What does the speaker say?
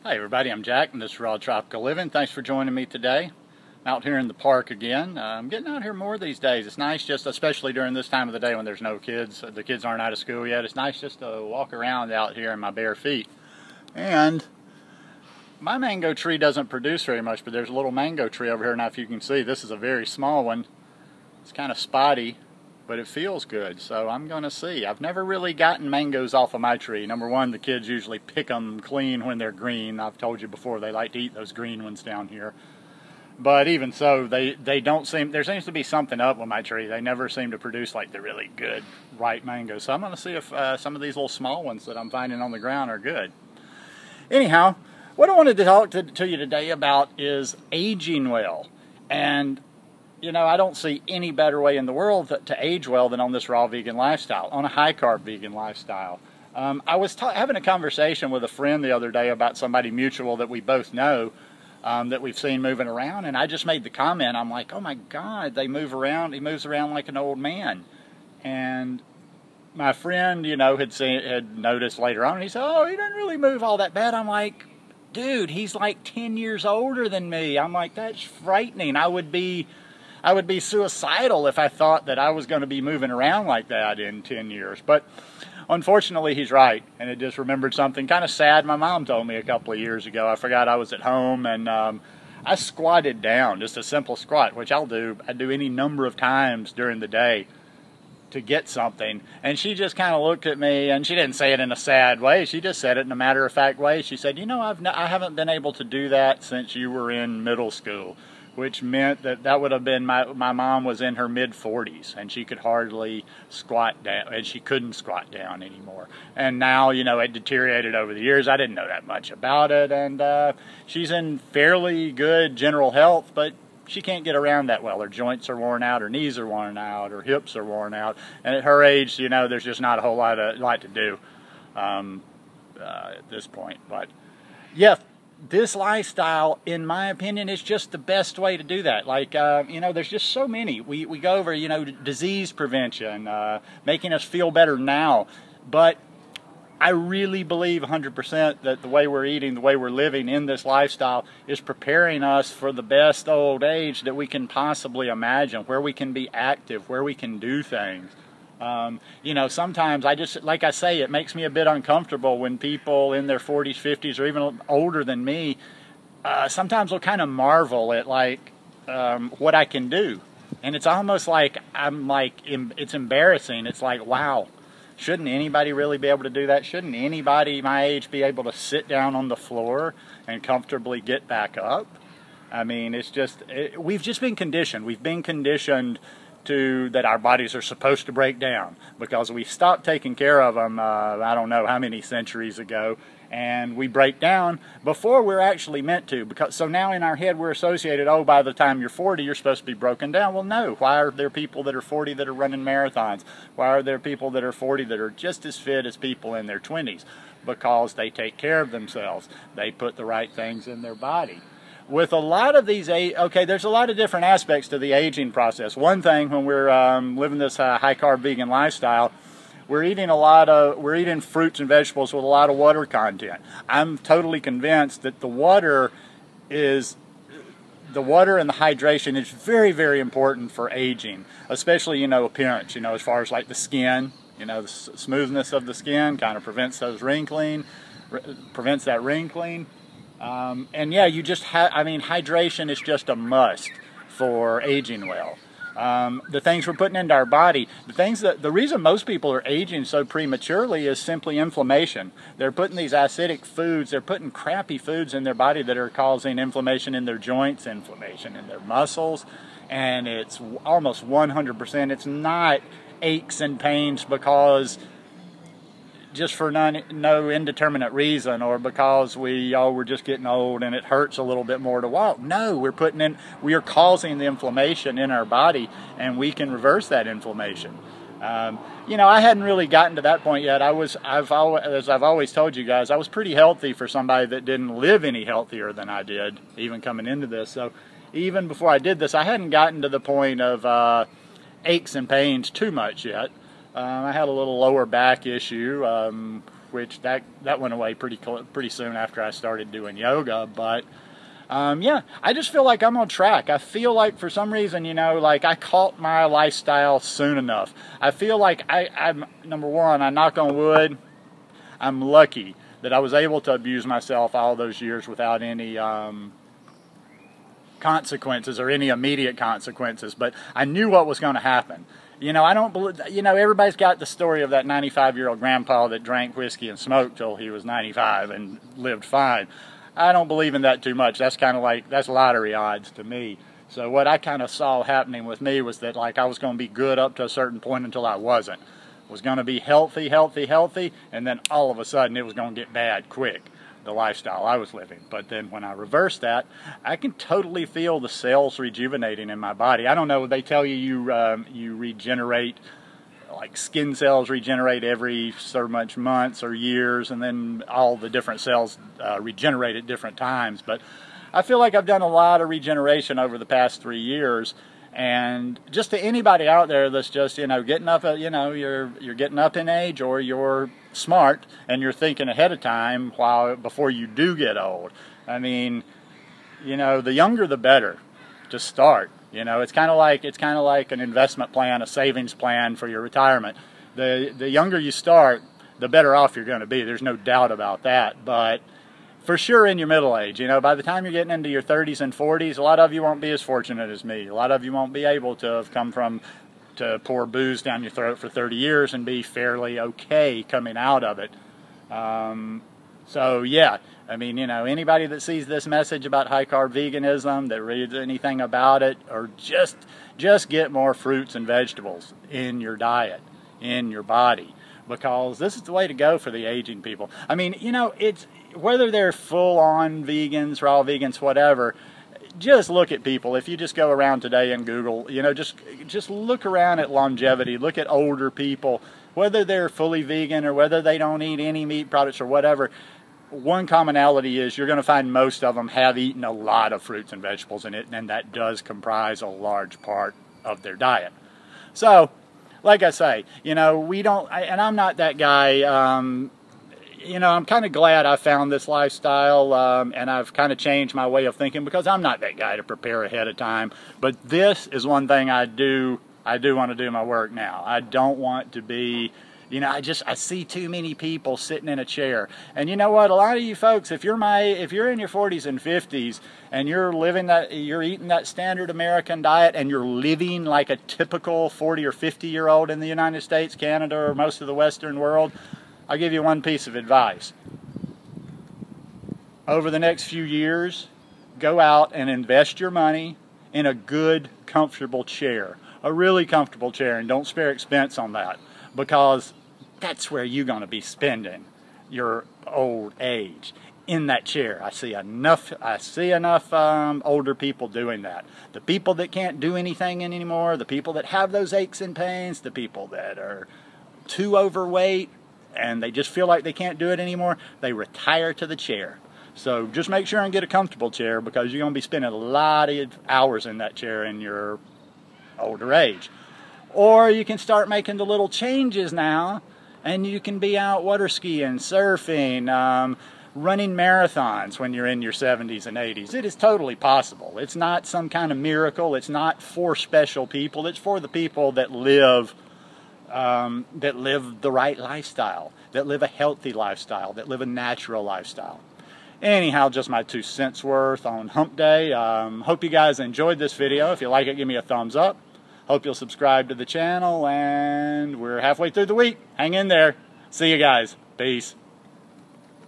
Hi everybody, I'm Jack and this is Raw Tropical Living. Thanks for joining me today. I'm out here in the park again. I'm getting out here more these days. It's nice, just especially during this time of the day when there's no kids. The kids aren't out of school yet. It's nice just to walk around out here in my bare feet. And my mango tree doesn't produce very much, but there's a little mango tree over here. Now if you can see, this is a very small one. It's kind of spotty, but it feels good, so I'm going to see. I've never really gotten mangoes off of my tree. Number one, the kids usually pick them clean when they're green. I've told you before, they like to eat those green ones down here. But even so, they don't seem, there seems to be something up with my tree. They never seem to produce like the really good, ripe mangoes. So I'm going to see if some of these little small ones that I'm finding on the ground are good. Anyhow, what I wanted to talk to you today about is aging well. And you know, I don't see any better way in the world to age well than on this raw vegan lifestyle, on a high-carb vegan lifestyle. I was having a conversation with a friend the other day about somebody mutual that we both know, that we've seen moving around, and I just made the comment, I'm like, oh my God, they move around, he moves around like an old man. And my friend, you know, had noticed later on, and he said, oh, he doesn't really move all that bad. I'm like, dude, he's like 10 years older than me. I'm like, that's frightening. I would be suicidal if I thought that I was going to be moving around like that in 10 years. But unfortunately, he's right. And I just remembered something kind of sad my mom told me a couple of years ago. I forgot I was at home, and I squatted down, just a simple squat, which I'll do. I do any number of times during the day to get something. And she just kind of looked at me, and she didn't say it in a sad way. She just said it in a matter-of-fact way. She said, you know, I haven't been able to do that since you were in middle school. Which meant that would have been, my mom was in her mid-40s, and she could hardly squat down, and she couldn't squat down anymore. And now, you know, it deteriorated over the years. I didn't know that much about it, and she's in fairly good general health, but she can't get around that well. Her joints are worn out, her knees are worn out, her hips are worn out, and at her age, you know, there's just not a whole lot to do at this point. But yeah, this lifestyle, in my opinion, is just the best way to do that. Like, you know, there's just so many. We go over, you know, disease prevention, making us feel better now. But I really believe 100% that the way we're eating, the way we're living in this lifestyle is preparing us for the best old age that we can possibly imagine, where we can be active, where we can do things. You know, sometimes like I say, it makes me a bit uncomfortable when people in their 40s, 50s, or even older than me, sometimes will kind of marvel at like what I can do. And it's almost like it's embarrassing. It's like, wow, shouldn't anybody really be able to do that? Shouldn't anybody my age be able to sit down on the floor and comfortably get back up? I mean, it's just, we've just been conditioned. We've been conditioned that our bodies are supposed to break down because we stopped taking care of them, I don't know how many centuries ago, and we break down before we're actually meant to. So now in our head we're associated, oh, by the time you're 40 you're supposed to be broken down. Well, no. Why are there people that are 40 that are running marathons? Why are there people that are 40 that are just as fit as people in their 20s? Because they take care of themselves. They put the right things in their body. With a lot of these, okay, there's a lot of different aspects to the aging process. One thing, when we're living this high-carb vegan lifestyle, we're eating fruits and vegetables with a lot of water content. I'm totally convinced that the water and the hydration is very, very important for aging, especially, you know, appearance, you know, as far as like the skin, you know, the smoothness of the skin kind of prevents that wrinkling. And yeah, I mean, hydration is just a must for aging well. The things we're putting into our body, the reason most people are aging so prematurely is simply inflammation. They're putting these acidic foods, they're putting crappy foods in their body that are causing inflammation in their joints, inflammation in their muscles, and it's almost 100%. It's not aches and pains because just for no indeterminate reason, or because we're just getting old and it hurts a little bit more to walk. No, we are causing the inflammation in our body, and we can reverse that inflammation. You know, I hadn't really gotten to that point yet. As I've always told you guys, I was pretty healthy for somebody that didn't live any healthier than I did, even coming into this. So even before I did this, I hadn't gotten to the point of aches and pains too much yet. I had a little lower back issue which that went away pretty soon after I started doing yoga. But yeah, I just feel like I'm on track. I feel like for some reason, you know, like I caught my lifestyle soon enough. I feel like I'm, number one, I knock on wood, I'm lucky that I was able to abuse myself all those years without any consequences or any immediate consequences. But I knew what was going to happen. You know, I don't believe, you know, everybody's got the story of that 95-year-old grandpa that drank whiskey and smoked till he was 95 and lived fine. I don't believe in that too much. That's kind of like, that's lottery odds to me. So what I kind of saw happening with me was that, like, I was going to be good up to a certain point until I wasn't. Was going to be healthy, and then all of a sudden it was going to get bad quick, the lifestyle I was living. But then when I reversed that, I can totally feel the cells rejuvenating in my body. I don't know, they tell you you regenerate, like skin cells regenerate every so much months or years, and then all the different cells regenerate at different times. But I feel like I've done a lot of regeneration over the past 3 years. And just to anybody out there that's just, you know, getting up, you know, you're getting up in age, or you're smart and you're thinking ahead of time before you do get old. I mean, you know, the younger the better to start. You know, it's kind of like an investment plan, a savings plan for your retirement. The younger you start, the better off you're going to be. There's no doubt about that. But for sure in your middle age, you know, by the time you're getting into your 30s and 40s, a lot of you won't be as fortunate as me. A lot of you won't be able to have come from to pour booze down your throat for 30 years and be fairly okay coming out of it. So yeah, I mean, you know, anybody that sees this message about high carb veganism, that reads anything about it, or just get more fruits and vegetables in your diet, in your body, because this is the way to go for the aging people. I mean, you know, it's whether they're full-on vegans, raw vegans, whatever. Just look at people. If you just go around today and Google, you know, just look around at longevity. Look at older people, whether they're fully vegan or whether they don't eat any meat products or whatever. One commonality is you're going to find most of them have eaten a lot of fruits and vegetables in it, and that does comprise a large part of their diet. So, like I say, you know, we don't, and I'm not that guy. You know, I'm kind of glad I found this lifestyle, and I've kind of changed my way of thinking, because I'm not that guy to prepare ahead of time. But this is one thing I do want to do my work now. I don't want to be, you know, I see too many people sitting in a chair. And you know what? A lot of you folks, if you're in your 40s and 50s and you're eating that standard American diet, and you're living like a typical 40 or 50-year-old in the United States, Canada, or most of the Western world, I'll give you one piece of advice. Over the next few years, go out and invest your money in a good, comfortable chair. A really comfortable chair, and don't spare expense on that, because that's where you're going to be spending your old age, in that chair. I see enough older people doing that. The people that can't do anything anymore, the people that have those aches and pains, the people that are too overweight, and they just feel like they can't do it anymore, they retire to the chair. So just make sure and get a comfortable chair, because you're going to be spending a lot of hours in that chair in your older age. Or you can start making the little changes now, and you can be out water skiing, surfing, running marathons when you're in your 70s and 80s. It is totally possible. It's not some kind of miracle. It's not for special people. It's for the people that live the right lifestyle, that live a healthy lifestyle, that live a natural lifestyle. Anyhow, just my 2 cents worth on Hump Day. Hope you guys enjoyed this video. If you like it, give me a thumbs up. Hope you'll subscribe to the channel, and we're halfway through the week. Hang in there. See you guys. Peace.